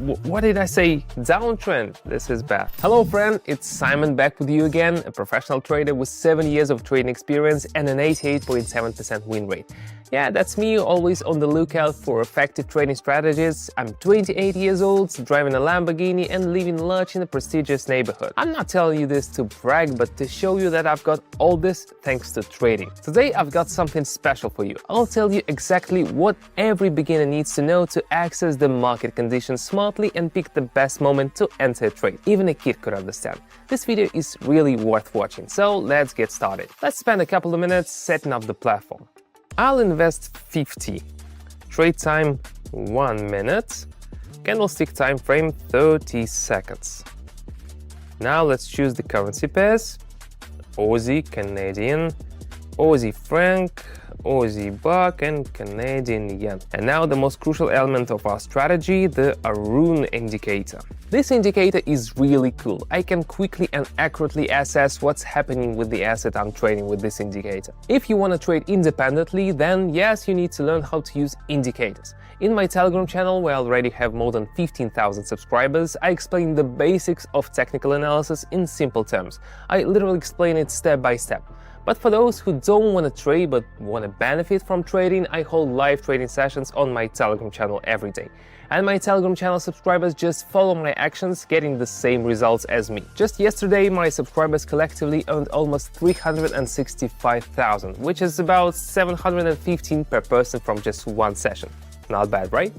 What did I say? Downtrend. This is bad. Hello friend, it's Simon back with you again, a professional trader with 7 years of trading experience and an 88.7% win rate. Yeah, that's me, always on the lookout for effective trading strategies. I'm 28 years old, driving a Lamborghini and living large in a prestigious neighborhood. I'm not telling you this to brag, but to show you that I've got all this thanks to trading. Today I've got something special for you. I'll tell you exactly what every beginner needs to know to access the market conditions smartly and pick the best moment to enter a trade. Even a kid could understand. This video is really worth watching, so let's get started. Let's spend a couple of minutes setting up the platform. I'll invest 50. Trade time 1 minute. Candlestick time frame 30 seconds. Now let's choose the currency pairs. Aussie, Canadian, Aussie franc, Aussie buck and Canadian yen. And now the most crucial element of our strategy, the Arun indicator. This indicator is really cool. I can quickly and accurately assess what's happening with the asset I'm trading with this indicator. If you want to trade independently, then yes, you need to learn how to use indicators. In my Telegram channel, where I already have more than 15,000 subscribers, I explain the basics of technical analysis in simple terms. I literally explain it step by step. But for those who don't want to trade but want to benefit from trading, I hold live trading sessions on my Telegram channel every day. And my Telegram channel subscribers just follow my actions, getting the same results as me. Just yesterday, my subscribers collectively earned almost 365,000, which is about 715 per person from just one session. Not bad, right?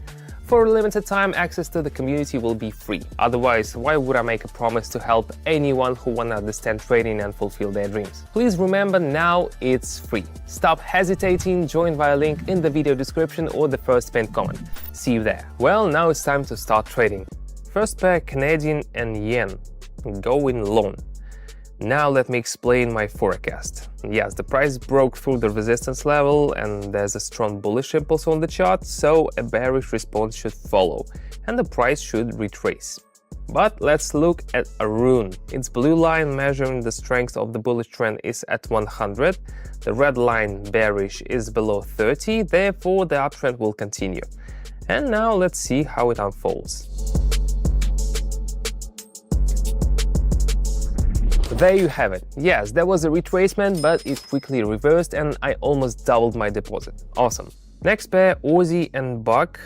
For a limited time, access to the community will be free. Otherwise, why would I make a promise to help anyone who wants to understand trading and fulfill their dreams? Please remember, now it's free. Stop hesitating, join via link in the video description or the first pinned comment. See you there. Well, now it's time to start trading. First pair, Canadian and yen. Going long. Now let me explain my forecast. Yes, the price broke through the resistance level and there's a strong bullish impulse on the chart, so a bearish response should follow and the price should retrace. But let's look at Arun. Its blue line measuring the strength of the bullish trend is at 100. The red line, bearish, is below 30, therefore the uptrend will continue. And now let's see how it unfolds. There you have it. Yes, there was a retracement, but it quickly reversed and I almost doubled my deposit. Awesome. Next pair, Aussie and buck,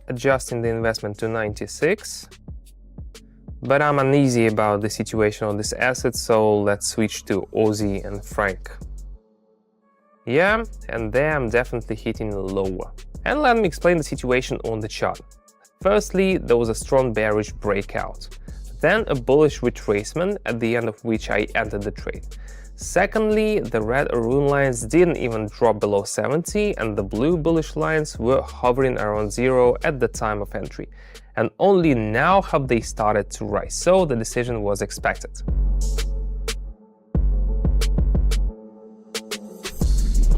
adjusting the investment to 96. But I'm uneasy about the situation on this asset, so let's switch to Aussie and franc. Yeah, and there I'm definitely hitting lower. And let me explain the situation on the chart. Firstly, there was a strong bearish breakout. Then a bullish retracement, at the end of which I entered the trade. Secondly, the red Arun lines didn't even drop below 70 and the blue bullish lines were hovering around 0 at the time of entry. And only now have they started to rise, so the decision was expected.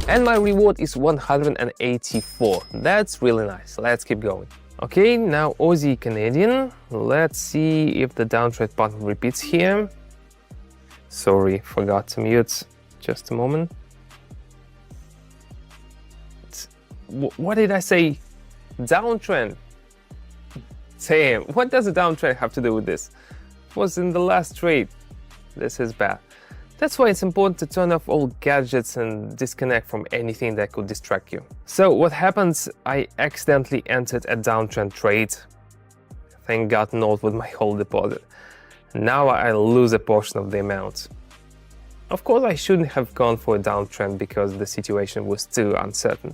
And my reward is 184. That's really nice. Let's keep going. Okay, now Aussie Canadian. Let's see if the downtrend pattern repeats here. Sorry, forgot to mute. Just a moment. What did I say? Downtrend. Damn, what does a downtrend have to do with this? It was in the last trade. This is bad. That's why it's important to turn off all gadgets and disconnect from anything that could distract you. So what happens, I accidentally entered a downtrend trade. Thank God not with my whole deposit. Now I lose a portion of the amount. Of course, I shouldn't have gone for a downtrend because the situation was too uncertain.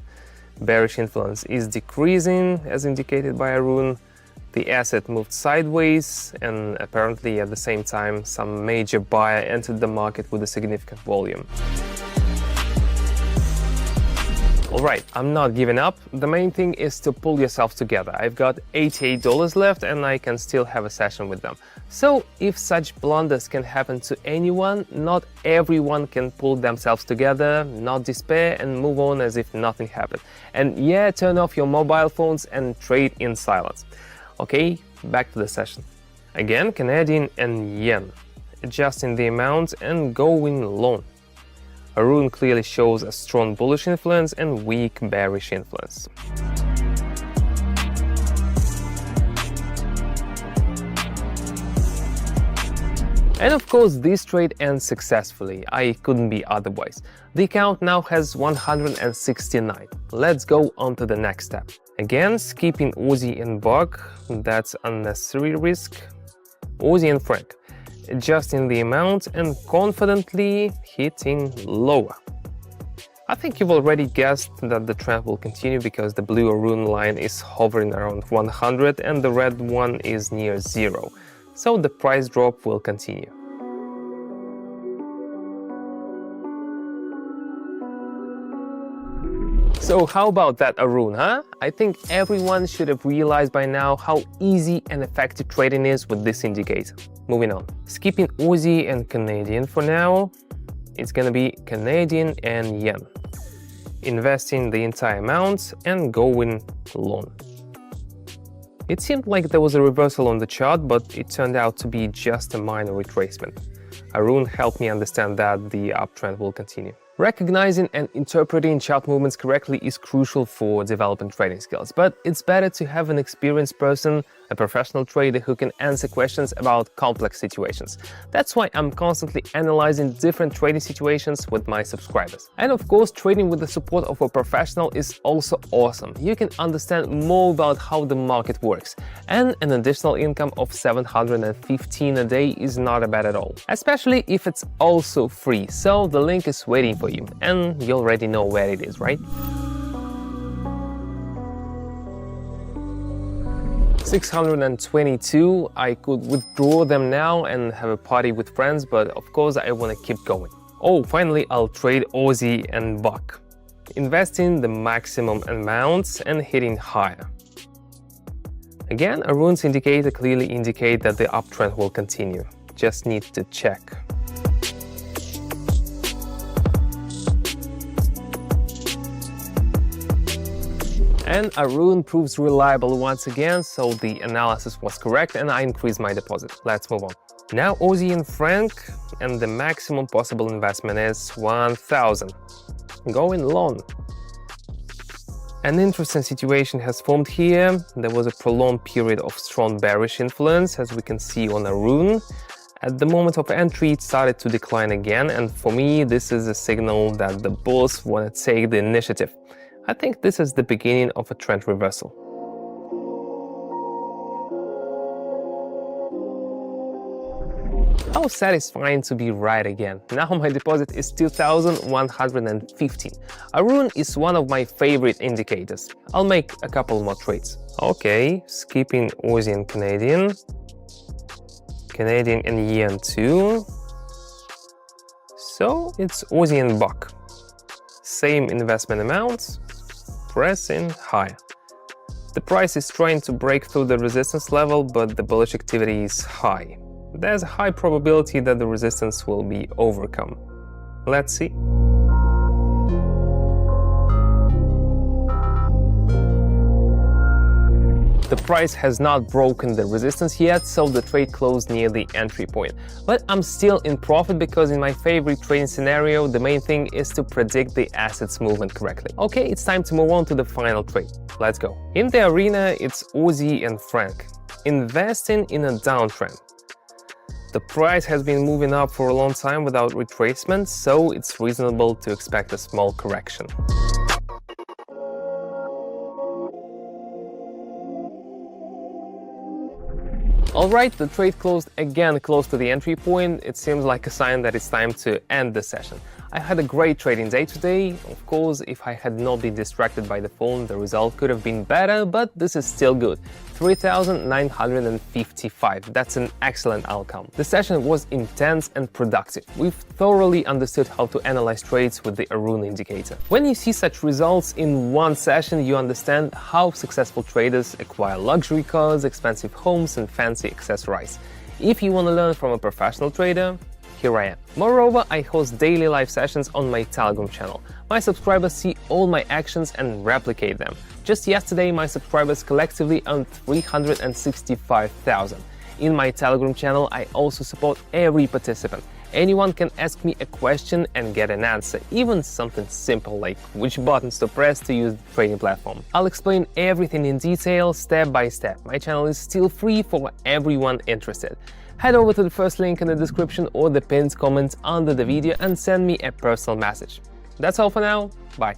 Bearish influence is decreasing, as indicated by Arun. The asset moved sideways, and apparently at the same time, some major buyer entered the market with a significant volume. Alright, I'm not giving up. The main thing is to pull yourself together. I've got $88 left and I can still have a session with them. So if such blunders can happen to anyone, not everyone can pull themselves together, not despair and move on as if nothing happened. And yeah, turn off your mobile phones and trade in silence. Okay, back to the session. Again, Canadian and yen. Adjusting the amount and going long. Arun clearly shows a strong bullish influence and weak bearish influence. And of course, this trade ends successfully. I couldn't be otherwise. The account now has 169. Let's go on to the next step. Again, skipping Aussie and Buck, that's unnecessary risk. Aussie and Franc, adjusting the amount and confidently hitting lower. I think you've already guessed that the trend will continue because the blue Arun line is hovering around 100 and the red one is near 0. So the price drop will continue. So how about that Arun, huh? I think everyone should have realized by now how easy and effective trading is with this indicator. Moving on. Skipping Aussie and Canadian for now. It's gonna be Canadian and yen. Investing the entire amount and going long. It seemed like there was a reversal on the chart, but it turned out to be just a minor retracement. Arun helped me understand that the uptrend will continue. Recognizing and interpreting chart movements correctly is crucial for developing trading skills, but it's better to have an experienced person, a professional trader who can answer questions about complex situations. That's why I'm constantly analyzing different trading situations with my subscribers. And of course, trading with the support of a professional is also awesome. You can understand more about how the market works, and an additional income of $715 a day is not bad at all, especially if it's also free. So the link is waiting for you, and you already know where it is, right? 622, I could withdraw them now and have a party with friends, but of course I want to keep going. Oh, finally I'll trade Aussie and Buck, investing the maximum amounts and hitting higher. Again, Arun's indicator clearly indicates that the uptrend will continue. Just need to check. And Arun proves reliable once again, so the analysis was correct and I increased my deposit. Let's move on. Now Aussie and Franc, and the maximum possible investment is 1,000. Going long. An interesting situation has formed here. There was a prolonged period of strong bearish influence, as we can see on Arun. At the moment of entry, it started to decline again, and for me, this is a signal that the bulls want to take the initiative. I think this is the beginning of a trend reversal. How satisfying to be right again. Now my deposit is 2,115. Arun is one of my favorite indicators. I'll make a couple more trades. Okay, skipping Aussie and Canadian. Canadian and yen too. So it's Aussie and Buck. Same investment amounts. Pressing higher. The price is trying to break through the resistance level, but the bullish activity is high. There's a high probability that the resistance will be overcome. Let's see. The price has not broken the resistance yet, so the trade closed near the entry point. But I'm still in profit because in my favorite trading scenario, the main thing is to predict the asset's movement correctly. Okay, it's time to move on to the final trade. Let's go. In the arena, it's Aussie and Franc. Investing in a downtrend. The price has been moving up for a long time without retracement, so it's reasonable to expect a small correction. Alright, the trade closed again close to the entry point. It seems like a sign that it's time to end the session. I had a great trading day today. Of course, if I had not been distracted by the phone, the result could have been better, but this is still good. 3,955. That's an excellent outcome. The session was intense and productive. We've thoroughly understood how to analyze trades with the Arun indicator. When you see such results in one session, you understand how successful traders acquire luxury cars, expensive homes, and fancy accessories. If you want to learn from a professional trader, here I am. Moreover, I host daily live sessions on my Telegram channel. My subscribers see all my actions and replicate them. Just yesterday, my subscribers collectively earned 365,000. In my Telegram channel, I also support every participant. Anyone can ask me a question and get an answer, even something simple like which buttons to press to use the trading platform. I'll explain everything in detail, step by step. My channel is still free for everyone interested. head over to the first link in the description or the pinned comments under the video and send me a personal message. That's all for now. Bye.